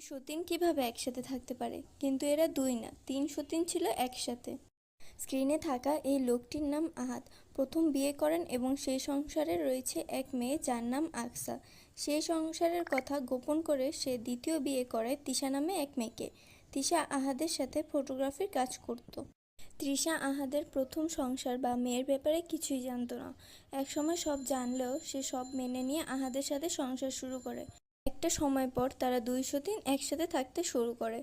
দুই সতীন কিভাবে একসাথে থাকতে পারে? কিন্তু এরা দুই না, তিন সতীন ছিল একসাথে। স্ক্রিনে থাকা এই লোকটির নাম আহাদ। প্রথম বিয়ে করেন এবং সেই সংসারে রয়েছে এক মেয়ে যার নাম আকসা। সেই সংসারের কথা গোপন করে সে দ্বিতীয় বিয়ে করে তৃষা নামে এক মেয়েকে। তৃষা আহাদের সাথে ফটোগ্রাফির কাজ করত। তৃষা আহাদের প্রথম সংসার বা মেয়ের ব্যাপারে কিছুই জানতো না। একসময় সব জানলেও সে সব মেনে নিয়ে আহাদের সাথে সংসার শুরু করে। একটা সময় পর তারা দুই সতীন একসাথে থাকতে শুরু করে।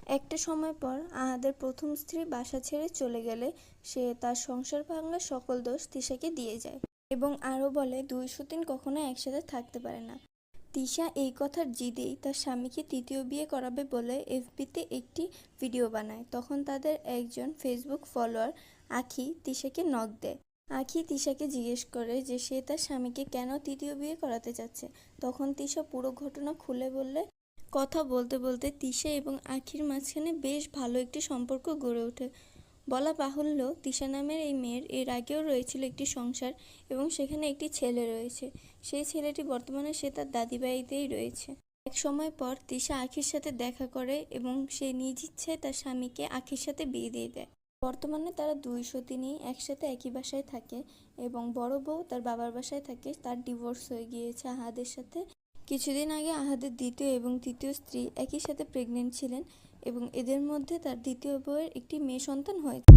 একটা সময় পর আহাদের প্রথম স্ত্রী বাসা ছেড়ে চলে গেলে সে তার সংসার ভাঙার সকল দোষ তৃষাকে দিয়ে যায় এবং আরও বলে দুই সতীন কখনো একসাথে থাকতে পারে না। তৃষা এই কথার জিদেই তার স্বামীকে তৃতীয় বিয়ে করাবে বলে এফবিতে একটি ভিডিও বানায়। তখন তাদের একজন ফেসবুক ফলোয়ার আখি তৃষাকে নক দেয়। আখি তৃষাকে জিজ্ঞেস করে যে সে তার স্বামীকে কেন তৃতীয় বিয়ে করাতে চাচ্ছে। তখন তৃষা পুরো ঘটনা খুলে বললে কথা বলতে বলতে তৃষা এবং আখির মাঝখানে বেশ ভালো একটি সম্পর্ক গড়ে ওঠে। বলা বাহুল্য, তৃষা নামের এই মেয়ের এর আগেও রয়েছিল একটি সংসার এবং সেখানে একটি ছেলে রয়েছে। সেই ছেলেটি বর্তমানে সে তার দাদি বাড়িতেই রয়েছে। এক সময় পর তৃষা আখির সাথে দেখা করে এবং সে নিজ ইচ্ছায় তার স্বামীকে আখির সাথে বিয়ে দিয়ে দেয়। বর্তমানে তারা দুই সতীনই একসাথে একই বাসায় থাকে এবং বড় বউ তার বাবার বাসায় থাকে। তার ডিভোর্স হয়ে গিয়েছে আহাদের সাথে। কিছুদিন আগে আহাদের দ্বিতীয় এবং তৃতীয় স্ত্রী একই সাথে প্রেগনেন্ট ছিলেন এবং এদের মধ্যে তার দ্বিতীয় বউয়ের একটি মেয়ে সন্তান হয়েছে।